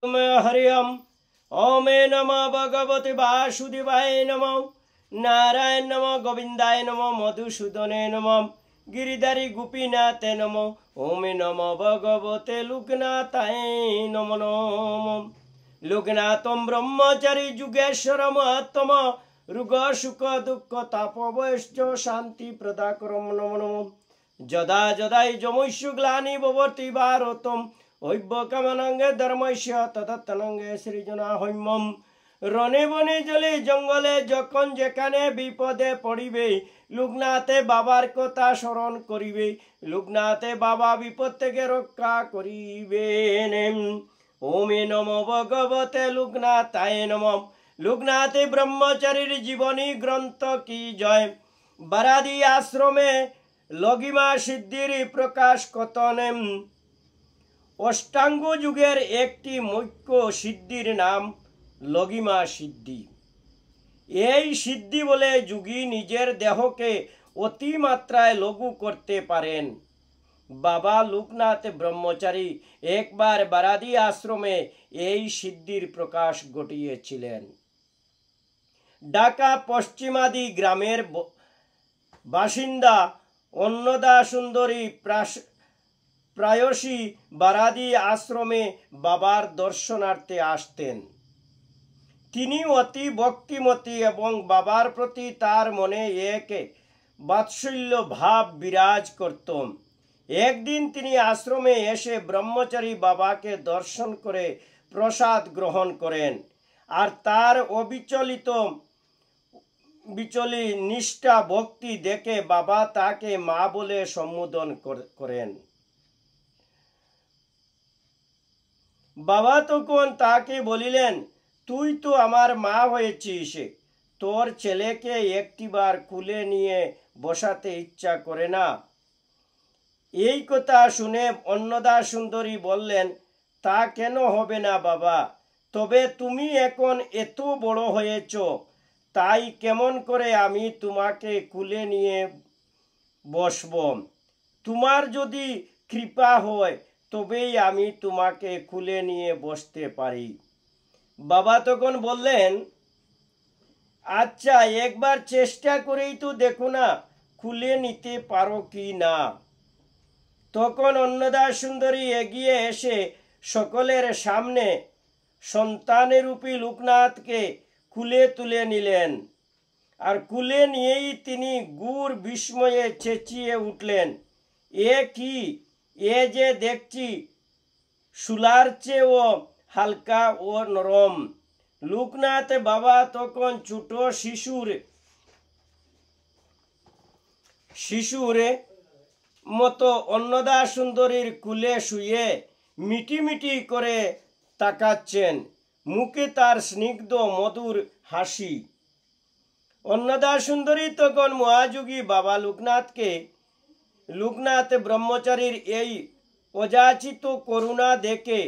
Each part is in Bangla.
हरि ओम नमो भगवते वासुदेवाय नमो नारायण नमो गोविंदाय नमो मधुसूदने नमो गिरिधारी गोपीनाथे नमो ओम नमो भगवते लोकनाथाय नमो नमो लोकनाथम ब्रह्मचारी जुगेश्वर महात्म रुग सुख दुख तापवश्च शांति प्रदाकरम नमो नमो जदा जदाय जमैषु ग्लानि भवति भारतम ঐক্যকামানঙ্গে ধর্মস্য তদত্তনঙ্গে সৃজনা হৈমম রনে বনে জলে জঙ্গলে যখন যেখানে বিপদে পড়িবে লোকনাথে বাবার কথা স্মরণ করিবে লোকনাথে বাবা বিপদ থেকে রক্ষা করিবেন। ওম নমো ভগবতে লোকনাথায় নমঃ। লোকনাথে ব্রহ্মচারীর জীবনী গ্রন্থ কি জয়। বারাদি আশ্রমে লগিমা সিদ্ধির প্রকাশ কতনে। অষ্টাঙ্গ যুগের একটি মুখ্য সিদ্ধির নাম লগিমা সিদ্ধি। এই সিদ্ধি বলে যোগী নিজের দেহকে অতিমাত্রায় লঘু করতে পারেন। বাবা লোকনাথ ব্রহ্মচারী একবার বারাদি আশ্রমে এই সিদ্ধির প্রকাশ ঘটিয়েছিলেন। ঢাকা পশ্চিমাদি গ্রামের বাসিন্দা অন্নদা সুন্দরী প্রায়শই বারাদি আশ্রমে বাবার দর্শনার্থে আসতেন। তিনি অতি ভক্তিমতী এবং বাবার প্রতি তার মনে এক বাৎসল্য ভাব বিরাজ করত। একদিন তিনি আশ্রমে এসে ব্রহ্মচারী বাবাকে দর্শন করে প্রসাদ গ্রহণ করেন আর তার বিচলি নিষ্ঠা ভক্তি দেখে বাবা তাকে মা বলে সম্বোধন করেন। বাবা তখন তাকে বলিলেন, তুই তো আমার মা হয়েছিস, তোর ছেলেকে একটিবার কুলে নিয়ে বসাতে ইচ্ছা করে না? এই কথা শুনে অন্নদা সুন্দরী বললেন, তা কেন হবে না বাবা, তবে তুমি এখন এত বড় হয়েছ, তাই কেমন করে আমি তোমাকে কুলে নিয়ে বসব? তোমার যদি কৃপা হয় তবেই আমি তোমাকে কুলে নিয়ে বসতে পারি। বাবা তখন বললেন, আচ্ছা একবার চেষ্টা করেই তো দেখো না কুলে নিতে পারো কি না। তখন অন্নদা সুন্দরী এগিয়ে এসে সকলের সামনে সন্তানরূপী লোকনাথকে কুলে তুলে নিলেন। আর কুলে নিয়েই তিনি গুর বিস্ময়ে চেঁচিয়ে উঠলেন, এ কি, এ যে দেখছি শুলার চেয়েও হালকা ও নরম। লোকনাথ বাবা তখন ছোট শিশুর মতো অন্নদা সুন্দরীর কুলে শুয়ে মিটিমিটি করে তাকাচ্ছেন, মুখে তার স্নিগ্ধ মধুর হাসি। অন্নদা সুন্দরী তখন মহাযোগী বাবা লোকনাথ ব্রহ্মচারীর এই অযাচিত করুণা দেখে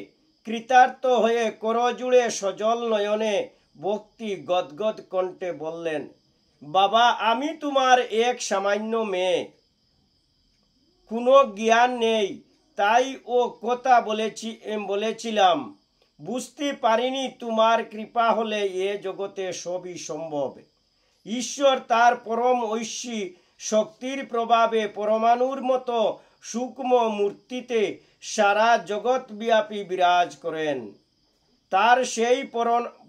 কৃতার্থ হয়ে করজুড়ে সজল নয়নে ভক্তি গদগদ কণ্ঠে বললেন, বাবা আমি তোমার এক সামান্য মেয়ে, কোনো জ্ঞান নেই, তাই ও কথা বলেছিলাম, বুঝতে পারিনি তোমার কৃপা হলে এ জগতে সবই সম্ভব। ঈশ্বর তার পরম ঐশ্বী শক্তির প্রভাবে পরমাণুর মতো সূক্ষ্ম মূর্তিতে সারা জগৎব্যাপী বিরাজ করেন। তার সেই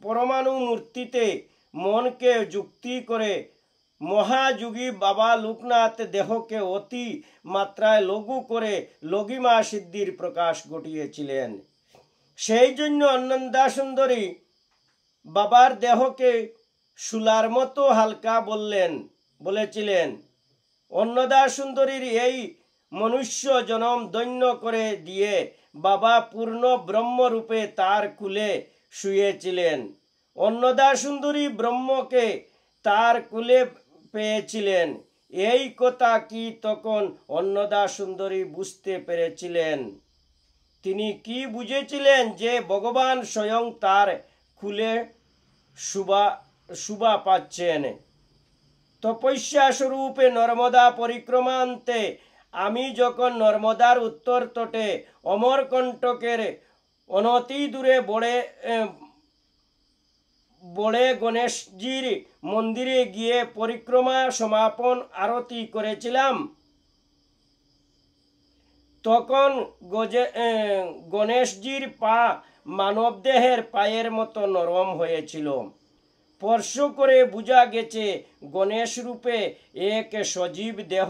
পরমাণু মূর্তিতে মনকে যুক্তি করে মহাযোগী বাবা লোকনাথ দেহকে অতি মাত্রায় লঘু করে লগিমা সিদ্ধির প্রকাশ ঘটিয়েছিলেন। সেই জন্য অন্নদা সুন্দরী বাবার দেহকে শুলার মতো হালকা বলেছিলেন। অন্নদা সুন্দরীর এই মনুষ্য জনম ধন্য করে দিয়ে বাবা পূর্ণ ব্রহ্মরূপে তার কুলে শুয়েছিলেন। অন্নদা সুন্দরী ব্রহ্মকে তার কুলে পেয়েছিলেন। এই কথা কি তখন অন্নদা সুন্দরী বুঝতে পেরেছিলেন? তিনি কি বুঝেছিলেন যে ভগবান স্বয়ং তার কুলে শুভা পাচ্ছেন। তপস্যা স্বরূপে নর্মদা পরিক্রমান্তে আমি যখন নর্মদার উত্তর তটে অমরকণ্টকের অনতি দূরে বড়ে গণেশজির মন্দিরে গিয়ে পরিক্রমা সমাপন আরতি করেছিলাম। তখন গণেশজির পা মানবদেহের পায়ের মতো নরম হয়েছিল। স্পর্শ করে বোঝা গেছে গণেশ রূপে এক সজীব দেহ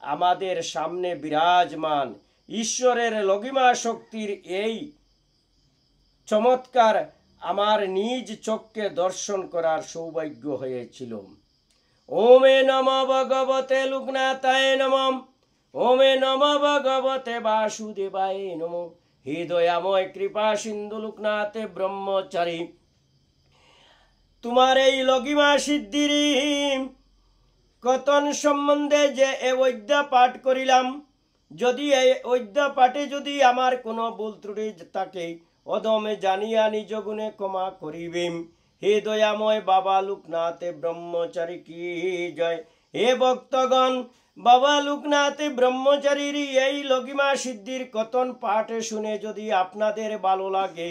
আমাদের সামনে বিরাজমান। ঈশ্বরের লঘিমা শক্তির এই চমৎকার আমার নিজ চক্ষে দর্শন করার সৌভাগ্য হয়েছিল। ওমে নমঃ ভগবতে লোকনাথায় নমঃ। ওমে নমঃ ভগবতে বাসুদেবায় নমঃ। হে দয়াময় কৃপা সিন্ধু লোকনাথে ব্রহ্মচারী, তোমার এই লঘিমা সিদ্ধির কথন সম্বন্ধে যে এ অধ্যা পাঠ করিলাম, যদি এই অধ্যা পাঠে যদি আমার কোনো ভুল ত্রুটি থাকে, অদমে জানিয়া নিজ গুণে ক্ষমা করিবেন। হে দয়াময় বাবা লোকনাথে ব্রহ্মচারী কি জয়। হে ভক্তগণ, বাবা লোকনাথ ব্রহ্মচারীর এই লঘিমা সিদ্ধির কথন পাঠ শুনে যদি আপনাদের ভালো লাগে,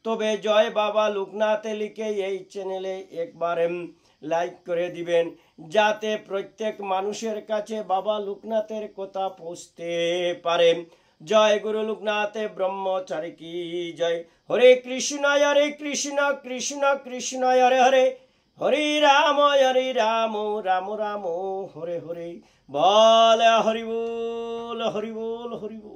তবে জয় বাবা লোকনাথে লিখে এই চ্যানেলে একবার লাইক করে দিবেন, যাতে প্রত্যেক মানুষের কাছে বাবা লোকনাথের কথা পৌঁছতে পারে। জয় গুরু লোকনাথে ব্রহ্মচারী কি জয়। হরে কৃষ্ণ কৃষ্ণ কৃষ্ণ হরে হরে, হরে রাম রাম রাম হরে হরে। বল হরি বল হরি বল হরি বল।